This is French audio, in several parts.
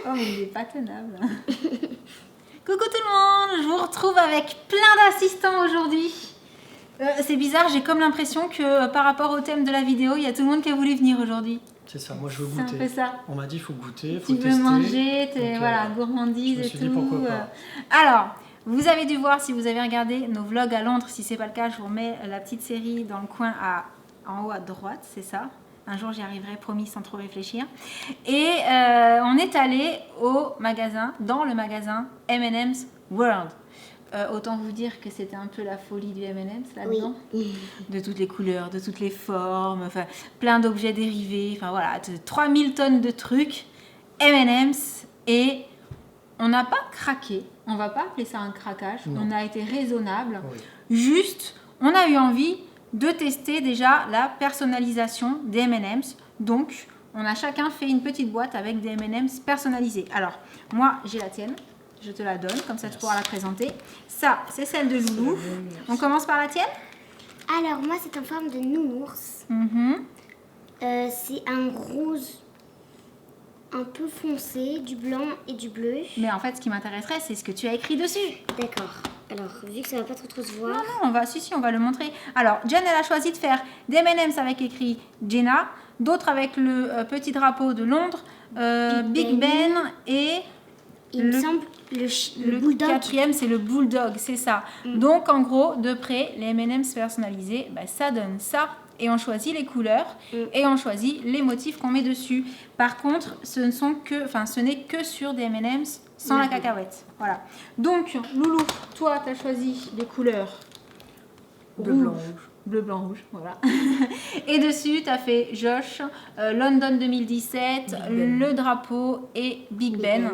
Oh, mais il est pas tenable. Coucou tout le monde, je vous retrouve avec plein d'assistants aujourd'hui. C'est bizarre, j'ai comme l'impression que par rapport au thème de la vidéo, il y a tout le monde qui a voulu venir aujourd'hui. C'est ça, moi je veux C'est goûter. un peu ça. On m'a dit il faut goûter, il faut Tu tester. veux manger, Donc, voilà, gourmandise je me et suis tout. dit pourquoi pas. Alors, vous avez dû voir si vous avez regardé nos vlogs à Londres. Si c'est pas le cas, je vous remets la petite série dans le coin en haut à droite, c'est ça. Un jour j'y arriverai, promis, sans trop réfléchir. Et on est allé dans le magasin M&M's World. Autant vous dire que c'était un peu la folie du M&M's là-dedans. Oui. De toutes les couleurs, de toutes les formes, enfin, plein d'objets dérivés, enfin voilà, 3000 tonnes de trucs, M&M's, et on n'a pas craqué, on va pas appeler ça un craquage, Non. on a été raisonnable, Oui. juste, on a eu envie de tester déjà la personnalisation des M&M's, donc on a chacun fait une petite boîte avec des M&M's personnalisés. Alors, moi j'ai la tienne. Je te la donne, comme ça tu pourras la présenter. Ça, c'est celle de Loulou. On commence par la tienne? Alors, moi, c'est en forme de nounours. C'est un rose un peu foncé, du blanc et du bleu. Mais en fait, ce qui m'intéresserait, c'est ce que tu as écrit dessus. D'accord. Alors, vu que ça va pas trop se voir. Non, on va le montrer. Alors, Jen, elle a choisi de faire des M&M's avec écrit Jenna, d'autres avec le petit drapeau de Londres, Big Ben et... Il me semble le bulldog. Quatrième, c'est le bulldog, c'est ça. Donc, en gros, de près, les M&M's personnalisés, ça donne ça. Et on choisit les couleurs et on choisit les motifs qu'on met dessus. Par contre, ce n'est que sur des M&M's sans la cacahuète. Voilà. Donc, Loulou, toi, tu as choisi les couleurs Bleu, blanc, rouge. Bleu, blanc, rouge, voilà. Et dessus, tu as fait Josh, London 2017, le drapeau et Big Ben.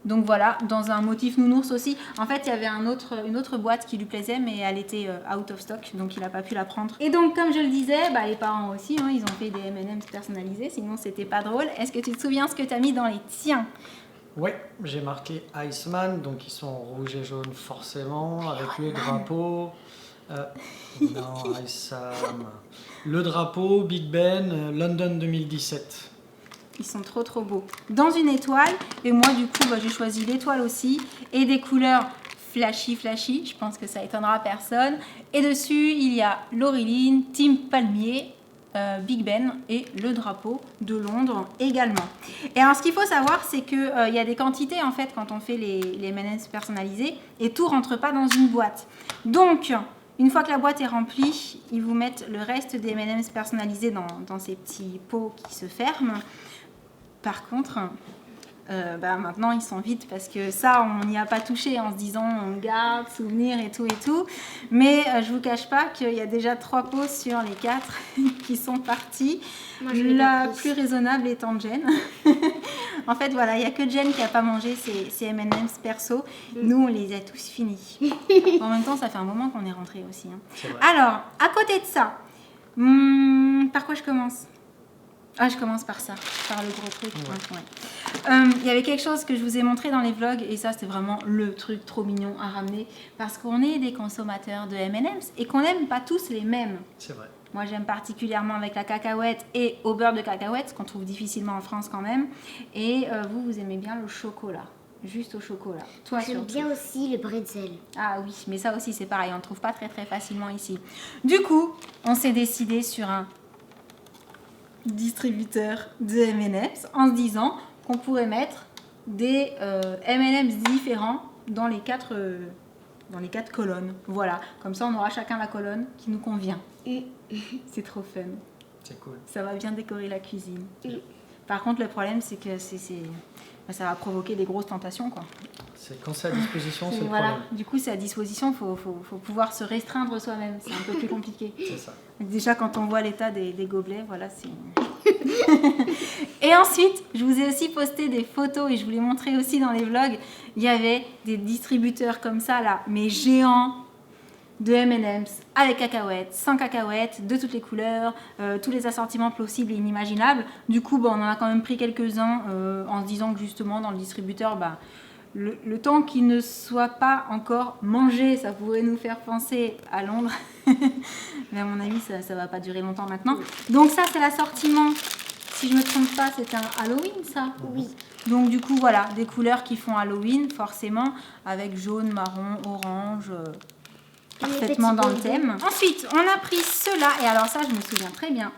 Donc voilà, dans un motif nounours aussi. En fait, il y avait une autre boîte qui lui plaisait, mais elle était out of stock, donc il n'a pas pu la prendre. Et donc, comme je le disais, les parents aussi, ils ont fait des M&M's personnalisés, sinon c'était pas drôle. Est-ce que tu te souviens ce que tu as mis dans les tiens? Oui, j'ai marqué Iceman, donc ils sont rouge et jaune forcément, avec le drapeau. Non, Iceman. Le drapeau, Big Ben, London 2017. Ils sont trop beaux. Dans une étoile, et moi du coup j'ai choisi l'étoile aussi, et des couleurs flashy, je pense que ça étonnera personne. Et dessus il y a Laureline, Team Palmier, Big Ben et le drapeau de Londres également. Et alors ce qu'il faut savoir, c'est qu'il y a des quantités en fait quand on fait les M&M's personnalisés, et tout rentre pas dans une boîte. Donc une fois que la boîte est remplie, ils vous mettent le reste des M&M's personnalisés dans ces petits pots qui se ferment. Par contre, maintenant ils sont vides parce que ça on n'y a pas touché en se disant on garde, souvenir et tout. Mais je vous cache pas qu'il y a déjà 3 pots sur les 4 qui sont partis. Moi, La plus raisonnable étant Jen. En fait voilà, il n'y a que Jen qui n'a pas mangé ses M&M's perso. Nous on les a tous finis. En même temps ça fait un moment qu'on est rentrés aussi. Alors, à côté de ça, par quoi je commence? Je commence par ça, par le gros truc. Ouais. Il y avait quelque chose que je vous ai montré dans les vlogs, et ça, c'est vraiment le truc trop mignon à ramener, parce qu'on est des consommateurs de M&M's et qu'on n'aime pas tous les mêmes. C'est vrai. Moi, j'aime particulièrement avec la cacahuète et au beurre de cacahuète, qu'on trouve difficilement en France quand même. Et vous aimez bien le chocolat, juste au chocolat. Toi, j'aime bien aussi le bretzel. Ah oui, mais ça aussi, c'est pareil, on ne le trouve pas très facilement ici. Du coup, on s'est décidé sur un distributeur de M&M's en se disant qu'on pourrait mettre des M&M's différents dans les 4 colonnes. Voilà, comme ça on aura chacun la colonne qui nous convient. C'est trop fun. C'est cool. Ça va bien décorer la cuisine. Par contre, le problème c'est que ça va provoquer des grosses tentations, quoi. C'est quand c'est à disposition, c'est le voilà. problème. Du coup, c'est à disposition, faut pouvoir se restreindre soi-même. C'est un peu plus compliqué. C'est ça. Déjà, quand on voit l'état des gobelets, voilà, c'est... Et ensuite, je vous ai aussi posté des photos et je vous les montrais aussi dans les vlogs. Il y avait des distributeurs comme ça, là, mais géants, de M&M's avec cacahuètes, sans cacahuètes, de toutes les couleurs, tous les assortiments possibles et inimaginables. Du coup, on en a quand même pris quelques-uns en se disant que justement, dans le distributeur, le temps qu'il ne soit pas encore mangé, ça pourrait nous faire penser à Londres. Mais à mon avis, ça ne va pas durer longtemps maintenant. Donc ça, c'est l'assortiment si je me trompe pas, c'est un Halloween, ça. Oui. Donc du coup, voilà, des couleurs qui font Halloween, forcément, avec jaune, marron, orange, parfaitement dans le thème. Ensuite, on a pris ceux-là, et alors ça, je me souviens très bien.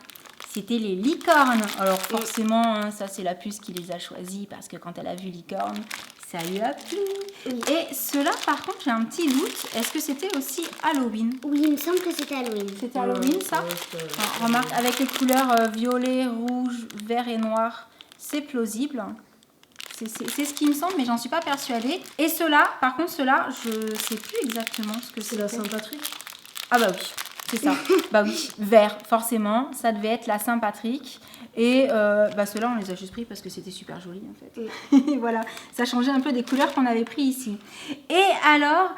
C'était les licornes. Alors forcément, hein, ça c'est la puce qui les a choisis, parce que quand elle a vu licorne, ça lui a plu. Oui. Et ceux-là, par contre, j'ai un petit doute. Est-ce que c'était aussi Halloween? Oui, il me semble que c'était Halloween. C'était Halloween, ça? Alors, remarque, avec les couleurs violet, rouge, vert et noir, c'est plausible. C'est ce qui me semble, mais j'en suis pas persuadée. Et ceux-là, par contre, ceux-là, je sais plus exactement ce que C'est la Saint-Patrick? Ah bah oui, c'est ça. Bah oui, vert, forcément. Ça devait être la Saint-Patrick. Et bah ceux-là, on les a juste pris parce que c'était super joli, en fait. Oui. Voilà, ça changeait un peu des couleurs qu'on avait pris ici. Et alors,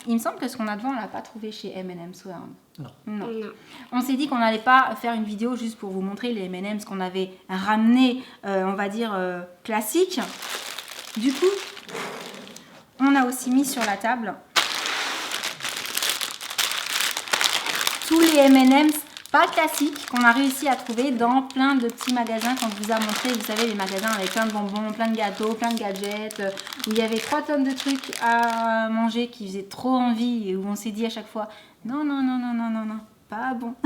il me semble que ce qu'on a devant, on l'a pas trouvé chez M&M's World. Non. Non. Non. On s'est dit qu'on n'allait pas faire une vidéo juste pour vous montrer les M&M's qu'on avait ramenés, on va dire, classiques. Du coup, on a aussi mis sur la table tous les M&M's pas classiques qu'on a réussi à trouver dans plein de petits magasins qu'on vous a montré. Vous savez, les magasins avec plein de bonbons, plein de gâteaux, plein de gadgets, où il y avait 3 tonnes de trucs à manger qui faisaient trop envie et où on s'est dit à chaque fois non, non, non, non, non, non, non, pas bon.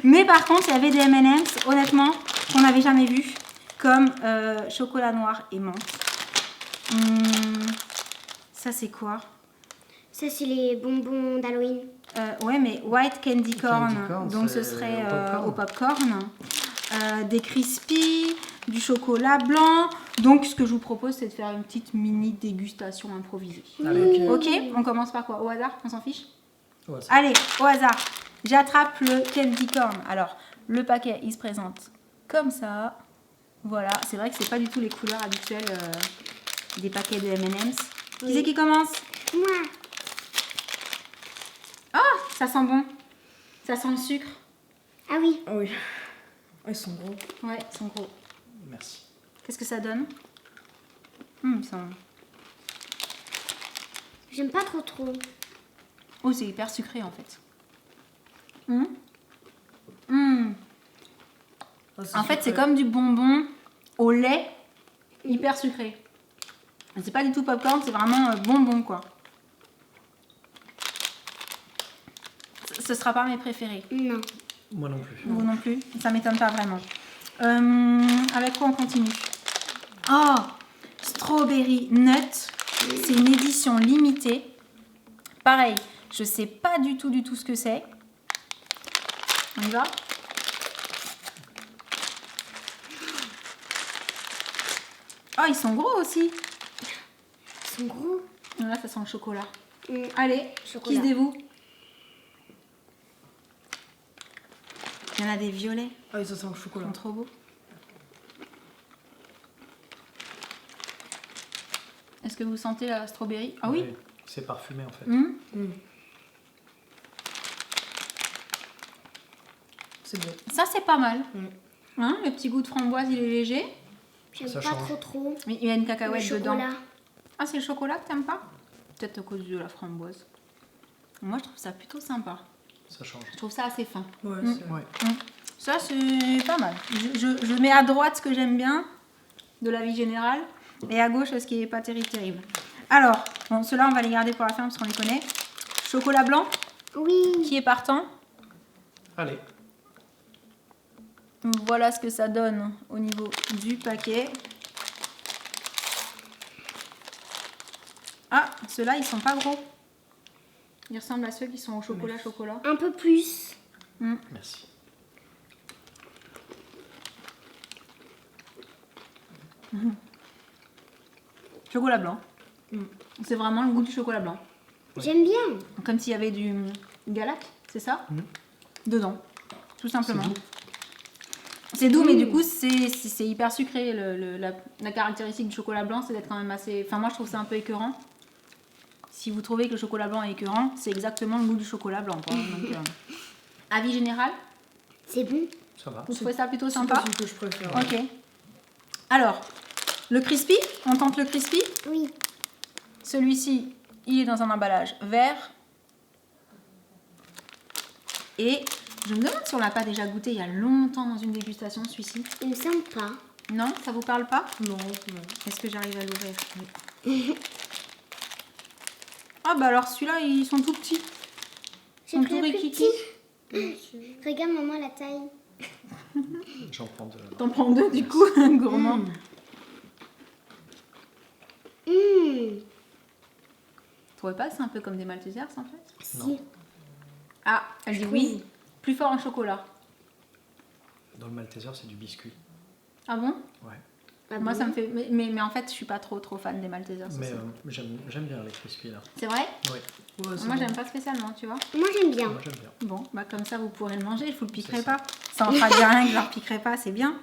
Mais par contre, il y avait des M&M's, honnêtement, qu'on n'avait jamais vus, comme chocolat noir et menthe. Ça, c'est quoi? Ça, c'est les bonbons d'Halloween. Ouais, mais white candy corn, Candy corn, donc ce c'est serait au au popcorn. Des crispies, du chocolat blanc. Donc, ce que je vous propose, c'est de faire une petite mini dégustation improvisée. Allez, Ok, on commence par quoi? Au hasard? On s'en fiche? ouais, ça- Allez, au hasard. J'attrape le candy corn. Alors, le paquet, il se présente comme ça. Voilà, c'est vrai que c'est pas du tout les couleurs habituelles des paquets de M&M's. Qui c'est qui commence? Moi. Ah, ça sent bon. Ça sent le sucre. Ah oui. Ah oui. Ah, ils sont gros. Ouais, ils sont gros. Merci. Qu'est-ce que ça donne? Ils sont... J'aime pas trop. Oh, c'est hyper sucré en fait. En fait, c'est comme du bonbon au lait hyper sucré. C'est pas du tout popcorn, c'est vraiment bonbon quoi. Ce sera pas mes préférés. Non. Moi non plus. Vous non plus, ça m'étonne pas vraiment. Avec quoi on continue? Oh, Strawberry Nut. C'est une édition limitée. Pareil, je sais pas du tout ce que c'est. On y va? Oh, ils sont gros aussi. Ils sont gros. Là, ça sent le chocolat. Mm. Allez, Chocolat. qui se dévoue? Il y en a des violets. Ah, ça sent le Ils chocolat. sont trop beaux. Est-ce que vous sentez la strawberry? Ah oui. C'est parfumé en fait. C'est bon. Ça, c'est pas mal. Hein, le petit goût de framboise, il est léger. J'aime Ça pas change. trop. Mais il y a une Le cacahuète dedans. chocolat. Ah, c'est le chocolat que t'aimes pas? Peut-être à cause de la framboise. Moi, je trouve ça plutôt sympa. Ça change. Je trouve ça assez fin. Ouais, ouais. Ça, c'est pas mal. Je mets à droite ce que j'aime bien de la vie générale et à gauche ce qui est pas terrible. Alors, bon, ceux-là, on va les garder pour la fin parce qu'on les connaît. Chocolat blanc, Oui. qui est partant. Allez. Voilà ce que ça donne au niveau du paquet. Ah, ceux-là, ils sont pas gros. Ils ressemblent à ceux qui sont au chocolat. Un peu plus. Merci. Chocolat blanc. C'est vraiment le goût du chocolat blanc. J'aime bien. Comme s'il y avait du galac, c'est ça? Dedans, tout simplement. C'est doux, mais du coup, c'est hyper sucré. La caractéristique du chocolat blanc, c'est d'être quand même assez... Enfin, moi, je trouve ça un peu écœurant. Si vous trouvez que le chocolat blanc est écœurant, c'est exactement le goût du chocolat blanc, quoi. Donc, avis général, C'est bon. Ça va. vous trouvez ça plutôt C'est sympa? pas celui que je préfère. Ok. Alors, le crispy, on tente le crispy. Oui. Celui-ci, il est dans un emballage vert. Et Je me demande si on l'a pas déjà goûté il y a longtemps dans une dégustation, celui-ci. Il me semble pas. Non, ça vous parle pas? Non. Est-ce que j'arrive à l'ouvrir? Oui. Ah bah alors celui-là, ils sont tout petits. J'ai Sont pris tout le plus rikiki. petit. Regarde maman la taille. J'en prends deux. T'en prends deux du coup, gourmand. Hum. Vous trouvez pas que c'est un peu comme des Maltesers en fait? Si. Ah, elle dit oui. Plus fort en chocolat. Dans le Malteser, c'est du biscuit. Ah bon? Ouais. Ah Moi bon? ça me fait... Mais en fait je suis pas trop fan des Maltesers Mais aussi. j'aime bien les crispy là. C'est vrai? Oui. Moi j'aime pas spécialement, tu vois. Moi j'aime bien. Moi j'aime bien. Bon, bah comme ça vous pourrez le manger, je vous le piquerai C'est ça. pas. Ça en fera bien rien que je leur piquerai pas, c'est bien.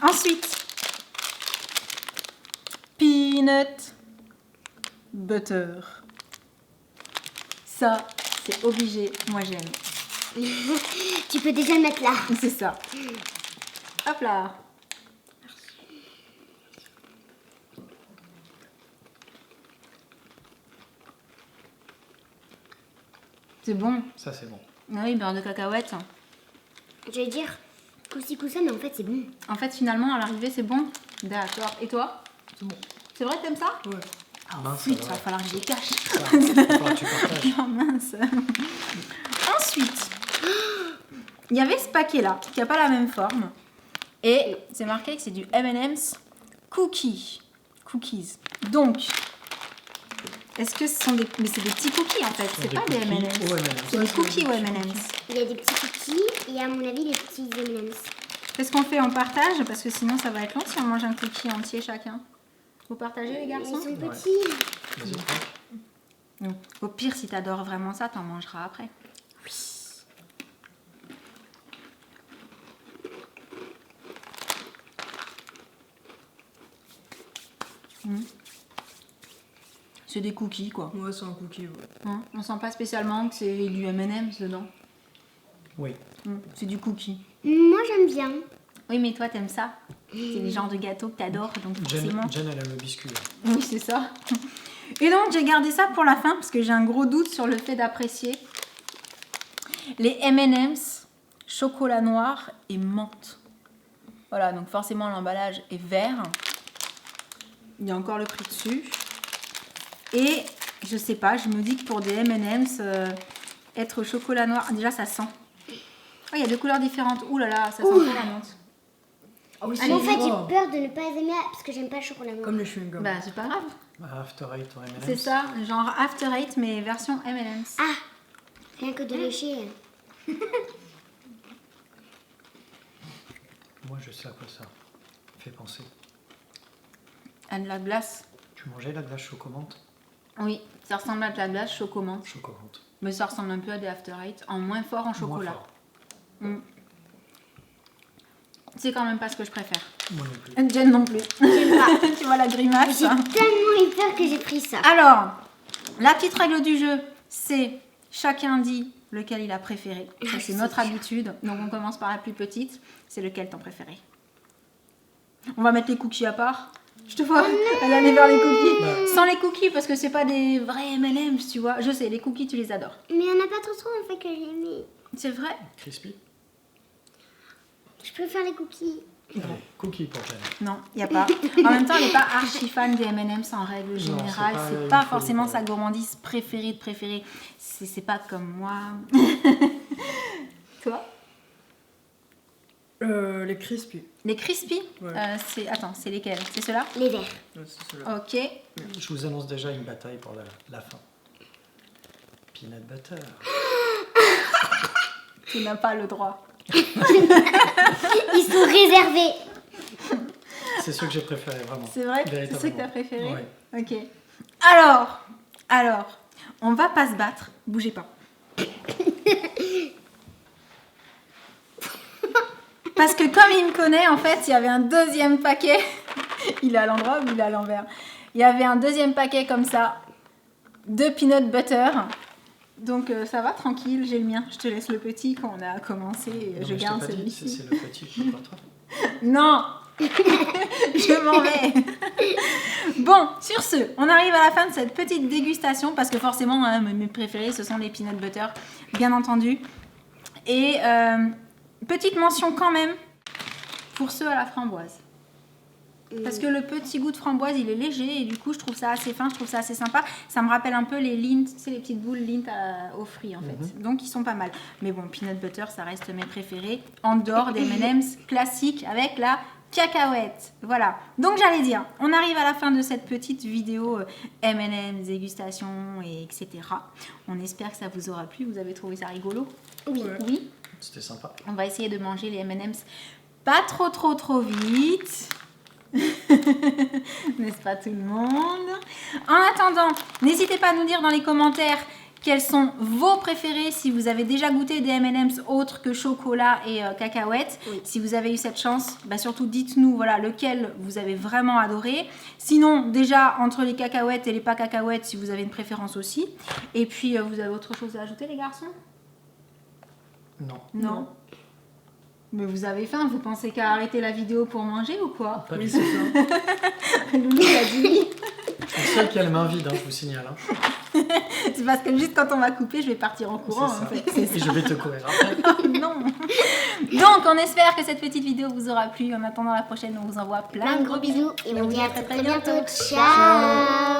Ensuite, peanut butter. Ça, c'est obligé, moi j'aime. Tu peux déjà le mettre là. C'est ça. Hop là. C'est bon. Ça c'est bon. Ah oui, beurre de cacahuète. J'allais dire coussi-coussa, mais en fait c'est bon. En fait, finalement, à l'arrivée, c'est bon. D'accord. Et toi? C'est bon. C'est vrai que t'aimes ça? Ouais. Mince, Flûte, alors. va falloir que je les cache. Ça, il va falloir que tu partages. Oh mince. Ensuite, il y avait ce paquet-là, qui n'a pas la même forme. Et c'est marqué que c'est du M&M's Cookies. Donc, est-ce que ce sont des... Mais c'est des petits cookies en fait, c'est Des pas des cookies M&M's. au M&M's. C'est des cookies ou M&M's. Il y a des petits cookies et à mon avis les petits M&M's. Qu'est-ce qu'on fait? On partage? Parce que sinon ça va être long si on mange un cookie entier chacun. Vous partagez les Ils garçons? sont Ouais. petits. Vas-y, prends. Au pire, si t'adores vraiment ça, t'en mangeras après. C'est des cookies quoi. Ouais, c'est un cookie. Ouais. Hein, on sent pas spécialement que c'est du M&M's dedans. Oui. C'est du cookie. Moi j'aime bien. Oui, mais toi t'aimes ça. C'est les genres de gâteaux que t'adores, donc forcément. Jen, elle aime le biscuit. Là. Oui, c'est ça. Et donc j'ai gardé ça pour la fin parce que j'ai un gros doute sur le fait d'apprécier les M&M's chocolat noir et menthe. Voilà, donc forcément l'emballage est vert. Il y a encore le prix dessus. Et je sais pas, je me dis que pour des M&M's, être au chocolat noir, déjà ça sent. Oh, il y a deux couleurs différentes. Ouh là là, ça sent trop la menthe. Ah oui, Ah, mais en fait j'ai oh, peur de ne pas aimer parce que j'aime pas le chocolat noir. comme les chewing-gums. Bah c'est pas grave. After Eight ou M&M's. C'est ça, genre After Eight mais version M&M's. Ah, rien que de lécher. Moi je sais à quoi ça fait penser. À de la glace. Tu mangeais la glace chocomante? Oui, ça ressemble à de la glace chocomante. Chocomante. Mais ça ressemble un peu à des After Eight, en moins fort en chocolat. Moins fort. C'est quand même pas ce que je préfère. Moi non plus. Jen non plus. J'aime pas. Tu vois la grimace. J'ai tellement eu peur que j'ai pris ça. Alors, la petite règle du jeu, c'est chacun dit lequel il a préféré. Ça, c'est notre habitude. Donc on commence par la plus petite. C'est lequel ton préféré? On va mettre les cookies à part. Je te vois, elle allait vers les cookies. Bah. Sans les cookies, parce que c'est pas des vrais M&M's, tu vois. Je sais, les cookies, tu les adores. Mais il y en a pas trop en fait que j'ai aimé. C'est vrai. Crispy? Je préfère les cookies. Allez, cookie pour Jen. Non, il n'y a pas. En même temps, elle n'est pas archi fan des M&M's en règle générale. c'est pas C'est une pas folie, forcément ouais. sa gourmandise préférée de préférée. C'est pas comme moi. Toi? Les crispy. Les crispy Ouais. Attends, c'est lesquels? C'est ceux-là? Les verts. Ouais, c'est ceux-là. Ok. Je vous annonce déjà une bataille pour la fin. Peanut butter. Tu n'as pas le droit. Ils sont réservés. C'est ceux que j'ai préférés, vraiment. C'est vrai? C'est ceux que Véritablement. tu as préférés? Ouais. Ok. Alors, on va pas se battre. Bougez pas. Parce que comme il me connaît, en fait, il y avait un deuxième paquet. Il est à l'endroit ou il est à l'envers? Il y avait un deuxième paquet comme ça de peanut butter. Donc ça va, tranquille, j'ai le mien. Je te laisse le petit quand on a commencé. Non, Je mais garde t'ai pas dit, celui-ci. c'est le petit qui porte. Non. Je m'en vais. Bon, sur ce, on arrive à la fin de cette petite dégustation parce que forcément, hein, mes préférés, ce sont les peanut butter, bien entendu. Et petite mention quand même pour ceux à la framboise. Parce que le petit goût de framboise, il est léger et du coup, je trouve ça assez fin, je trouve ça assez sympa. Ça me rappelle un peu les Lindt, c'est les petites boules Lindt aux fruits en fait. Donc, ils sont pas mal. Mais bon, peanut butter, ça reste mes préférés. En dehors des M&M's classiques avec la cacahuète. Voilà. Donc, j'allais dire, on arrive à la fin de cette petite vidéo M&M's, dégustation, et etc. On espère que ça vous aura plu. Vous avez trouvé ça rigolo? Oui. Oui. C'était sympa. On va essayer de manger les M&M's pas trop vite. N'est-ce pas tout le monde? En attendant, n'hésitez pas à nous dire dans les commentaires quels sont vos préférés, si vous avez déjà goûté des M&M's autres que chocolat et cacahuètes. Oui. Si vous avez eu cette chance, bah surtout dites-nous voilà, lequel vous avez vraiment adoré. Sinon, déjà, entre les cacahuètes et les pas cacahuètes, si vous avez une préférence aussi. Et puis, vous avez autre chose à ajouter, les garçons? Non. Non. Mais vous avez faim, vous pensez qu'à arrêter la vidéo pour manger ou quoi? Pas Oui, du c'est tout. ça. Loulou a dit oui. Je suis seul qui a les mains vides, hein, je vous signale. Hein. C'est parce que juste quand on va couper, je vais partir en courant. C'est ça. En fait. C'est Et ça. je vais te courir après. Non. Donc, on espère que cette petite vidéo vous aura plu. En attendant la prochaine, on vous envoie plein Plein de de gros bisous et on vous vous dit à très très bientôt. bientôt. Ciao.